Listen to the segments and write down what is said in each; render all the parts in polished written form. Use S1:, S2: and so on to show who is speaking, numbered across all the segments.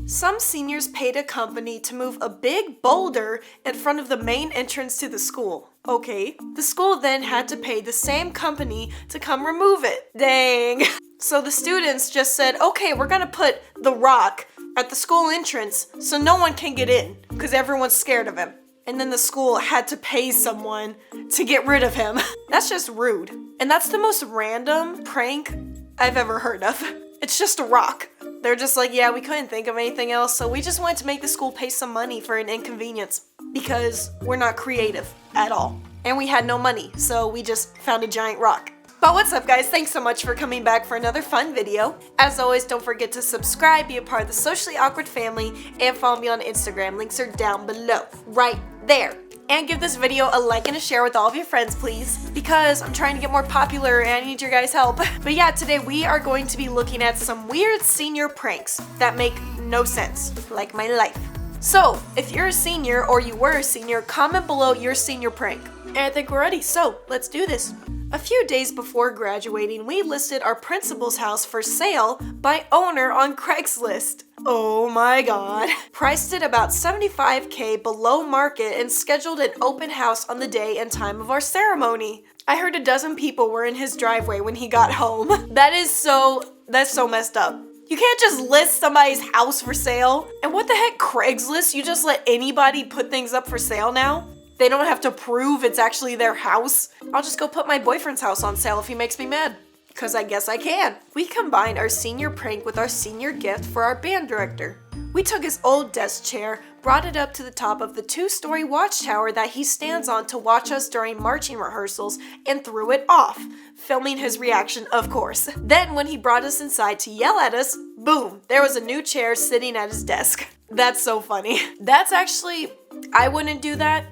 S1: Some seniors paid a company to move a big boulder in front of the main entrance to the school. Okay. The school then had to pay the same company to come remove it. Dang. So the students just said, okay, we're gonna put the rock at the school entrance so no one can get in because everyone's scared of him. And then the school had to pay someone to get rid of him. That's just rude. And that's the most random prank I've ever heard of. It's just a rock. They're just like, yeah, we couldn't think of anything else, so we just wanted to make the school pay some money for an inconvenience because we're not creative at all. And we had no money, so we just found a giant rock. But what's up, guys? Thanks so much for coming back for another fun video. As always, don't forget to subscribe, be a part of the Socially Awkward family, and follow me on Instagram. Links are down below, right there. And give this video a like and a share with all of your friends, please, because I'm trying to get more popular and I need your guys' help. But yeah, today we are going to be looking at some weird senior pranks that make no sense, like my life. So, if you're a senior or you were a senior, comment below your senior prank. And I think we're ready, so let's do this. A few days before graduating, we listed our principal's house for sale by owner on Craigslist. Oh my god. Priced it about $75,000 below market and scheduled an open house on the day and time of our ceremony. I heard a dozen people were in his driveway when he got home. That's so messed up. You can't just list somebody's house for sale. And what the heck, Craigslist? You just let anybody put things up for sale now? They don't have to prove it's actually their house. I'll just go put my boyfriend's house on sale if he makes me mad. Because I guess I can. We combined our senior prank with our senior gift for our band director. We took his old desk chair, brought it up to the top of the 2-story watchtower that he stands on to watch us during marching rehearsals, and threw it off, filming his reaction, of course. Then when he brought us inside to yell at us, boom, there was a new chair sitting at his desk. That's so funny. That's actually, I wouldn't do that.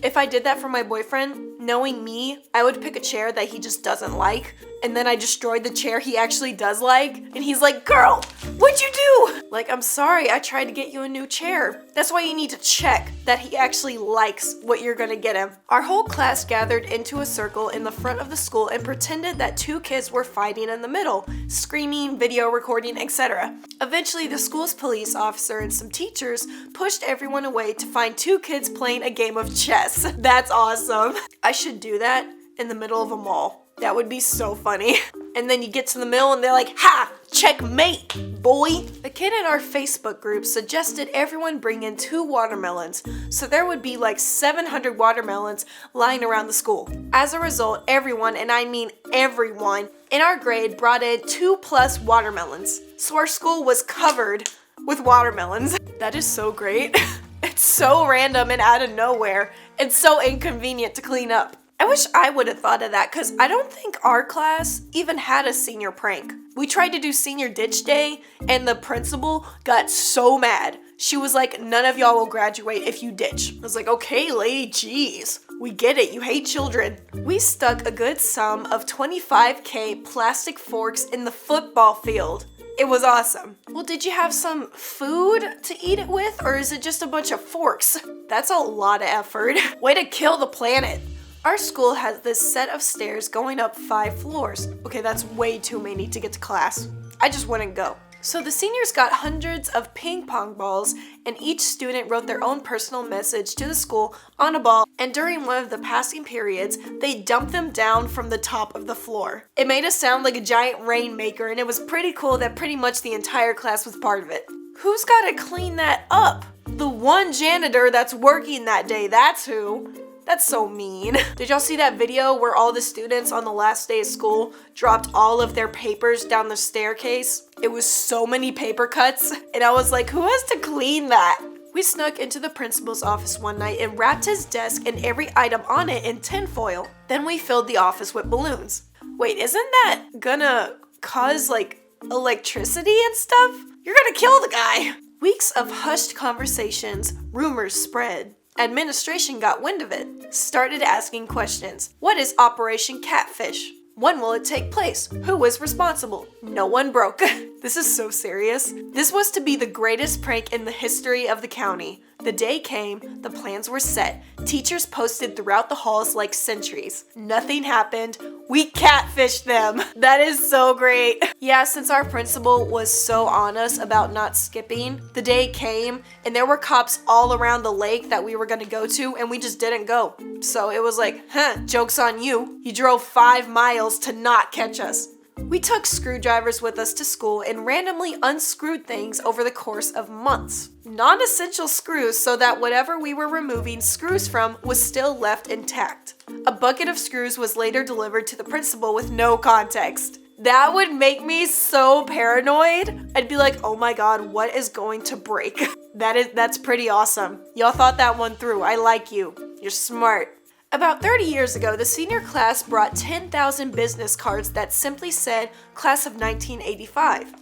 S1: If I did that for my boyfriend, knowing me, I would pick a chair that he just doesn't like, and then I destroyed the chair he actually does like, and he's like, girl, what'd you do? Like, I'm sorry, I tried to get you a new chair. That's why you need to check that he actually likes what you're gonna get him. Our whole class gathered into a circle in the front of the school and pretended that 2 kids were fighting in the middle, screaming, video recording, etc. Eventually, the school's police officer and some teachers pushed everyone away to find 2 kids playing a game of chess. That's awesome. I should do that in the middle of a mall. That would be so funny. And then you get to the middle and they're like, ha, checkmate, boy. The kid in our Facebook group suggested everyone bring in 2 watermelons, so there would be like 700 watermelons lying around the school. As a result, everyone, and I mean everyone, in our grade brought in 2+ watermelons. So our school was covered with watermelons. That is so great. It's so random and out of nowhere, and so inconvenient to clean up. I wish I would have thought of that because I don't think our class even had a senior prank. We tried to do senior ditch day and the principal got so mad. She was like, none of y'all will graduate if you ditch. I was like, okay, lady, jeez. We get it, you hate children. We stuck a good sum of $25,000 plastic forks in the football field. It was awesome. Well, did you have some food to eat it with, or is it just a bunch of forks? That's a lot of effort. Way to kill the planet. Our school has this set of stairs going up 5 floors. Okay, that's way too many to get to class. I just wouldn't go. So the seniors got hundreds of ping pong balls, and each student wrote their own personal message to the school on a ball, and during one of the passing periods, they dumped them down from the top of the floor. It made us sound like a giant rainmaker, and it was pretty cool that pretty much the entire class was part of it. Who's gotta clean that up? The one janitor that's working that day, that's who. That's so mean. Did y'all see that video where all the students on the last day of school dropped all of their papers down the staircase? It was so many paper cuts, and I was like, who has to clean that? We snuck into the principal's office one night and wrapped his desk and every item on it in tinfoil. Then we filled the office with balloons. Wait, isn't that gonna cause like electricity and stuff? You're gonna kill the guy. Weeks of hushed conversations, rumors spread. Administration got wind of it, started asking questions. What is Operation Catfish? When will it take place? Who is responsible? No one broke. This is so serious. This was to be the greatest prank in the history of the county. The day came, the plans were set, teachers posted throughout the halls like sentries. Nothing happened. We catfished them. That is so great. Yeah, since our principal was so on us about not skipping, the day came and there were cops all around the lake that we were gonna go to and we just didn't go. So it was like, joke's on you. You drove 5 miles to not catch us. We took screwdrivers with us to school and randomly unscrewed things over the course of months. Non-essential screws so that whatever we were removing screws from was still left intact. A bucket of screws was later delivered to the principal with no context. That would make me so paranoid. I'd be like, oh my god, what is going to break? That's pretty awesome. Y'all thought that one through. I like you. You're smart. About 30 years ago, the senior class brought 10,000 business cards that simply said Class of 1985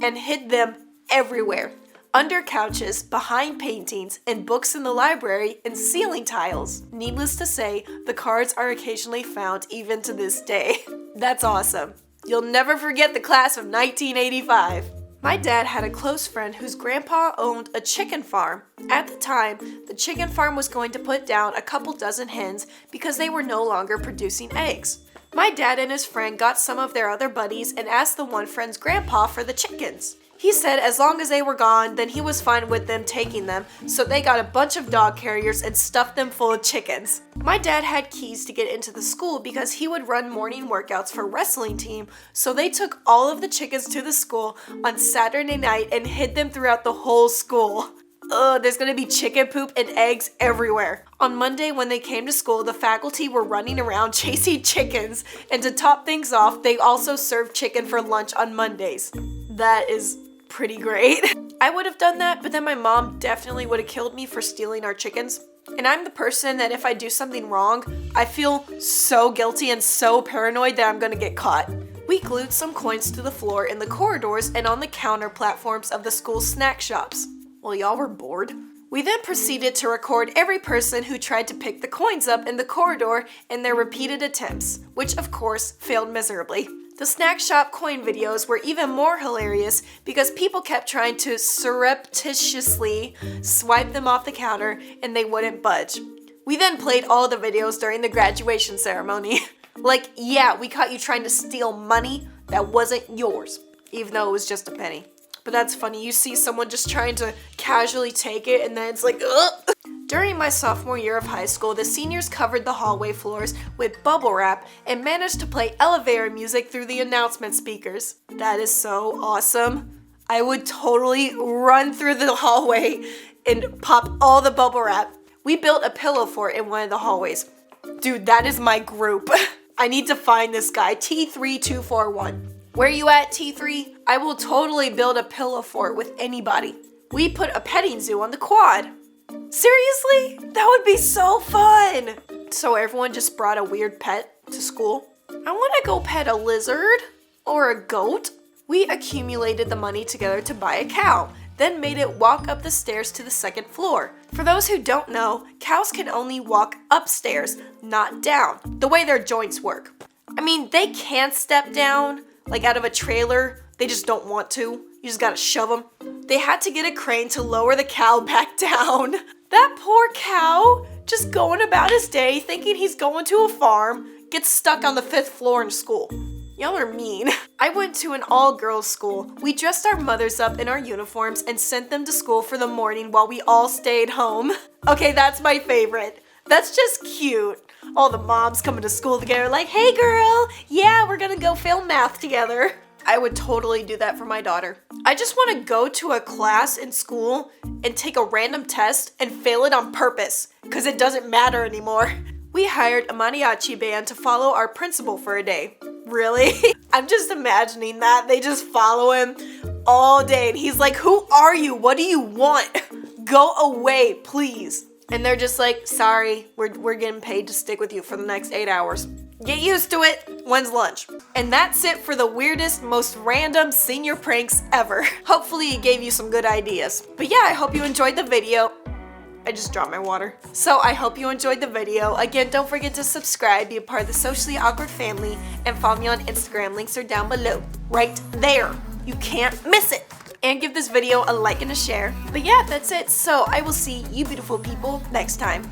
S1: and hid them everywhere. Under couches, behind paintings, in books in the library, and ceiling tiles. Needless to say, the cards are occasionally found even to this day. That's awesome. You'll never forget the Class of 1985. My dad had a close friend whose grandpa owned a chicken farm. At the time, the chicken farm was going to put down a couple dozen hens because they were no longer producing eggs. My dad and his friend got some of their other buddies and asked the one friend's grandpa for the chickens. He said as long as they were gone, then he was fine with them taking them, so they got a bunch of dog carriers and stuffed them full of chickens. My dad had keys to get into the school because he would run morning workouts for wrestling team, so they took all of the chickens to the school on Saturday night and hid them throughout the whole school. There's gonna be chicken poop and eggs everywhere. On Monday, when they came to school, the faculty were running around chasing chickens, and to top things off, they also served chicken for lunch on Mondays. That is pretty great. I would have done that, but then my mom definitely would have killed me for stealing our chickens. And I'm the person that if I do something wrong, I feel so guilty and so paranoid that I'm gonna get caught. We glued some coins to the floor in the corridors and on the counter platforms of the school snack shops. Well, y'all were bored. We then proceeded to record every person who tried to pick the coins up in the corridor and their repeated attempts, which of course failed miserably. The snack shop coin videos were even more hilarious because people kept trying to surreptitiously swipe them off the counter and they wouldn't budge. We then played all the videos during the graduation ceremony. Like, yeah, we caught you trying to steal money that wasn't yours, even though it was just a penny. But that's funny, you see someone just trying to casually take it and then it's like, ugh. During my sophomore year of high school, the seniors covered the hallway floors with bubble wrap and managed to play elevator music through the announcement speakers. That is so awesome. I would totally run through the hallway and pop all the bubble wrap. We built a pillow fort in one of the hallways. Dude, that is my group. I need to find this guy, T3241. Where you at, T3? I will totally build a pillow fort with anybody. We put a petting zoo on the quad. Seriously? That would be so fun! So everyone just brought a weird pet to school. I want to go pet a lizard or a goat. We accumulated the money together to buy a cow, then made it walk up the stairs to the second floor. For those who don't know, cows can only walk upstairs, not down, the way their joints work. I mean, they can step down, like out of a trailer, they just don't want to. You just gotta shove them. They had to get a crane to lower the cow back down. That poor cow, just going about his day thinking he's going to a farm, gets stuck on the 5th floor in school. Y'all are mean. I went to an all-girls school. We dressed our mothers up in our uniforms and sent them to school for the morning while we all stayed home. Okay, that's my favorite. That's just cute. All the moms coming to school together like, hey girl, yeah, we're gonna go film math together. I would totally do that for my daughter. I just want to go to a class in school and take a random test and fail it on purpose, because it doesn't matter anymore. We hired a mariachi band to follow our principal for a day. Really? I'm just imagining that. They just follow him all day and he's like, who are you? What do you want? Go away, please. And they're just like, sorry, we're getting paid to stick with you for the next 8 hours. Get used to it. When's lunch? And that's it for the weirdest, most random senior pranks ever. Hopefully it gave you some good ideas. But yeah, I hope you enjoyed the video. I just dropped my water. So I hope you enjoyed the video. Again, don't forget to subscribe, be a part of the Socially Awkward family, and follow me on Instagram. Links are down below. Right there. You can't miss it. and give this video a like and a share. But yeah, that's it. So I will see you beautiful people next time.